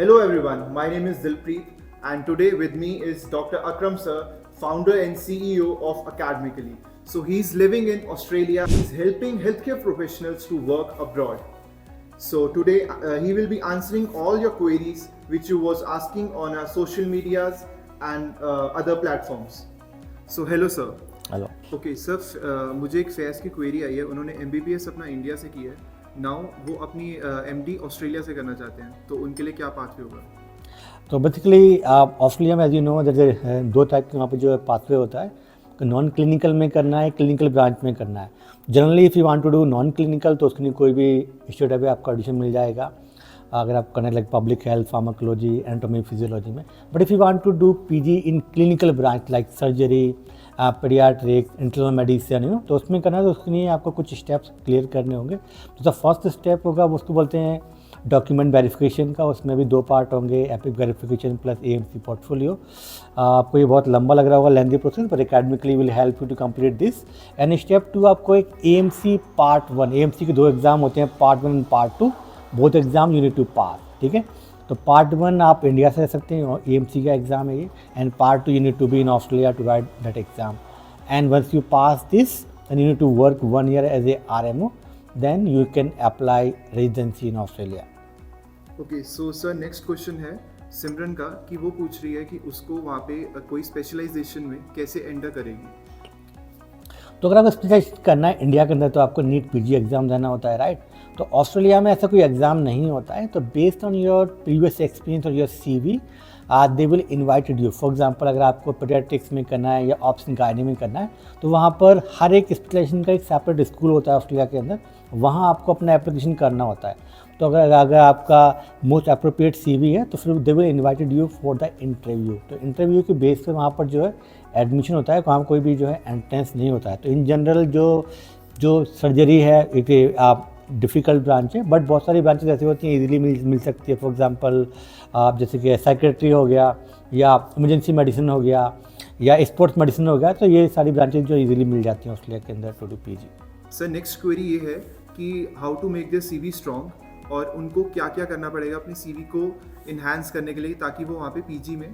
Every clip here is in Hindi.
Hello everyone, my name is Dilpreet and today with me is Dr. Akram sir, founder and CEO of Academically. So he's living in Australia, he's helping healthcare professionals to work abroad. So today he will be answering all your queries which you was asking on our social medias and other platforms. So hello sir. Hello okay sir मुझे एक फैज़ की क्वेरी आई है. उन्होंने MBBS अपना इंडिया से किया है. नाउ वो अपनी MD ऑस्ट्रेलिया से करना चाहते हैं, तो उनके लिए क्या पाथवे होगा? तो बेसिकली आप ऑस्ट्रेलिया में एज यू नो जैसे दो टाइप के वहाँ पे जो है पाथवे होता है. नॉन क्लिनिकल में करना है, क्लिनिकल ब्रांच में करना है. Generally if you want to do non clinical तो उसके लिए कोई भी इंस्टीट्यूट पे आपका एडमिशन मिल जाएगा अगर आप करना like public health, pharmacology, anatomy, physiology में. But if you want to do PG in clinical branch like surgery, paediatrics, internal medicine तो उसमें करना है तो उसके लिए आपको कुछ स्टेप्स क्लियर करने होंगे. तो द फर्स्ट स्टेप होगा वो उसको बोलते हैं डॉक्यूमेंट वेरिफिकेशन का. उसमें भी दो पार्ट होंगे, EPIC verification plus AMC portfolio. आपको ये बहुत लंबा लग रहा होगा, लेंथी प्रोसेस, पर academically will help you to complete this. And step 2 आपको एक AMC पार्ट 1, AMC के दो एग्ज़ाम होते हैं, part 1 and part 2. Both exam you need to pass. ठीक है, तो पार्ट 1 आप इंडिया से रह सकते हैं, AMC का एग्ज़ाम है ये. And part 2 you need to be in Australia to write that exam. And once you pass this and you need to work 1 year as a RMO, then you can apply residency in Australia. Okay, so sir next question है सिमरन का कि वो पूछ रही है कि उसको वहाँ पे कोई स्पेशलाइजेशन में कैसे एंटर करेगी. तो अगर आपको स्पेशलाइज करना है इंडिया के अंदर तो आपको नीट PG एग्ज़ाम देना होता है, राइट. तो ऑस्ट्रेलिया में ऐसा कोई एग्ज़ाम नहीं होता है. तो based on your previous experience और your CV they will invited you. For example अगर आपको पीडियाट्रिक्स में करना है या ऑप्स गायनी में करना है तो वहाँ पर हर एक स्पेशलाइजेशन का एक सेपरेट स्कूल होता है ऑस्ट्रेलिया के अंदर. वहाँ आपको अपना एप्लीकेशन करना होता है. तो अगर आपका मोस्ट अप्रोप्रिएट CV है तो फिर दे will invited you for the interview. तो इंटरव्यू के बेस पे वहाँ पर जो है एडमिशन होता है, वहाँ कोई भी जो है एंट्रेंस नहीं होता है. तो इन जनरल जो सर्जरी है एक आप डिफ़िकल्ट ब्रांच है, बट बहुत सारी ब्रांचेस ऐसी होती हैं इजीली मिल सकती है. फॉर एग्जांपल आप जैसे कि साइकेट्री हो गया या इमरजेंसी मेडिसिन हो गया या स्पोर्ट्स मेडिसिन हो गया, तो ये सारी ब्रांचेस जो इजीली मिल जाती हैं ऑस्ट्रेलिया के अंदर to do PG. Sir next query ये है कि how to make their CV strong और उनको क्या क्या करना पड़ेगा अपनी CV को इन्हांस करने के लिए ताकि वो वहाँ पे PG में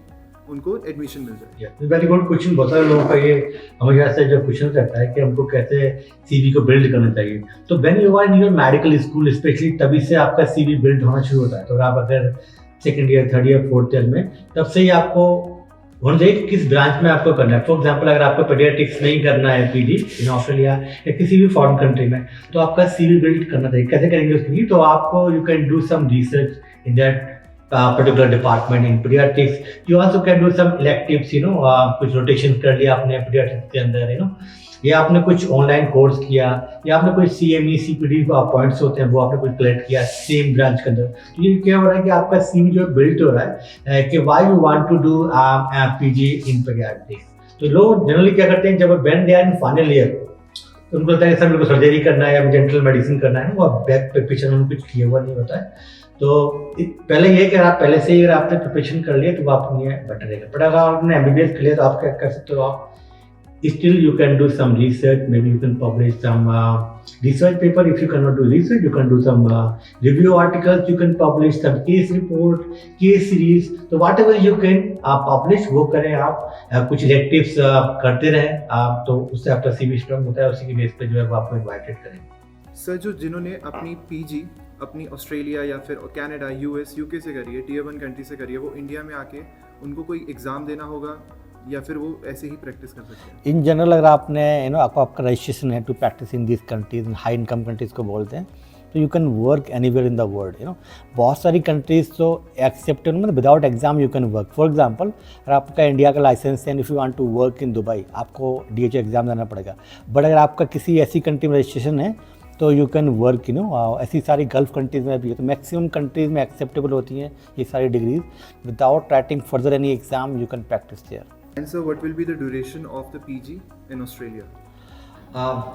उनको एडमिशन मिल जाए. Very good question. बहुत सारे लोगों का ये हमेशा से जो क्वेश्चन रहता है कि हमको कैसे CV को बिल्ड करना चाहिए. तो when you are in your medical school specially तभी से आपका CV बिल्ड होना शुरू होता है. तो आप अगर second year, third year, fourth year में तब से ही आपको होना चाहिए कि किस ब्रांच में आपको करना है. फॉर एग्जाम्पल अगर आपको पीडियाट्रिक्स नहीं करना है PG इन ऑस्ट्रेलिया या किसी भी फॉरेन कंट्री में तो आपका CV बिल्ड करना चाहिए. कैसे करेंगे उसके लिए? तो आपको you can do some research in that particular department in pediatrics. You also can do some electives, कुछ रोटेशन कर लिया आपने pediatrics के अंदर, या आपने कुछ ऑनलाइन कोर्स किया या आपने कोई CME CPD पॉइंट्स होते हैं वो आपने कुछ कलेक्ट किया सेम ब्रांच के अंदर. तो ये क्या हो रहा है कि आपका CV जो बिल्ड हो रहा है कि why you want to do PG in pediatrics. तो लोग जनरली क्या करते हैं जब when they are in final year तो उनको लगता है सर मेरे को सर्जरी करना है या जनरल मेडिसिन करना है, वो बैक पे पीछे उन्होंने कुछ किया हुआ नहीं होता है. तो पहले ये कि आप पहले से ही अगर आपने प्रिपरेशन कर लिया तो आपके लिए बेटर रहेगा. बट अगर आपने MBBS कर लिया तो आप क्या कर सकते हो, आप still you can do some research. Maybe you can publish some research paper. If you can not do research you can do some review articles, you can publish some case report, case series. तो वॉट एवर यू कैन आप पब्लिश वो करें. आप कुछ इलेक्टिव्स करते रहें आप, तो उससे आपका CV स्ट्रॉन्ग होता है. उसी के बेस पे जो है वो आपको इन्वाइटेड करें. सर जिन्होंने अपनी PG अपनी ऑस्ट्रेलिया या फिर कनाडा, US, UK से करी है, Tier 1 कंट्री से करी है, वो इंडिया में आके उनको कोई एग्ज़ाम देना होगा या फिर वो ऐसे ही प्रैक्टिस कर सकते हैं? इन जनरल अगर आपने आपका रजिस्ट्रेशन है to practice in this countries, high income countries को बोलते हैं, तो you can work anywhere in the world. बहुत सारी कंट्रीज तो एक्सेप्ट मतलब without exam you can work. For example अगर आपका इंडिया का लाइसेंस है and if you want to work in Dubai आपको DHA एग्ज़ाम देना पड़ेगा. बट अगर आपका किसी ऐसी कंट्री में रजिस्ट्रेशन है तो यू कैन वर्क ऐसी सारी गल्फ कंट्रीज़ में भी है. तो मैक्सिमम कंट्रीज़ में एक्सेप्टेबल होती हैं ये सारी degrees. Without writing further any exam you can practice there. And sir what will be the duration of the PG in Australia?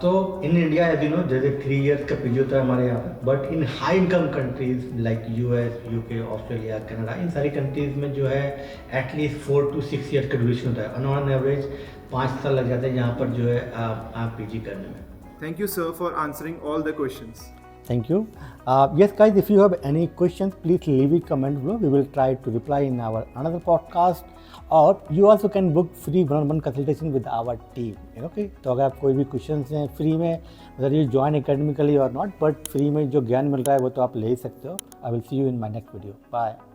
तो इन इंडिया जैसे 3 years का PG होता है हमारे यहाँ पे. But in high income countries like US, UK, Australia, Canada, इन सारी कंट्रीज में जो है एटलीस्ट 4 to 6 years का ड्यूरेशन होता है. ऑन एवरेज 5 साल लग जाते हैं यहाँ पर जो है आप PG करने में. Thank you sir for answering all the questions. Thank you. Yes, guys, if you have any questions, please leave a comment below. We will try to reply in our another podcast. और you also can book free one-on-one consultation with our team. Okay? तो अगर आप कोई भी क्वेश्चंस हैं फ्री में, whether you join academically or not, but free में जो ज्ञान मिल रहा है वो तो आप ले ही सकते हो. I will see you in my next video. Bye.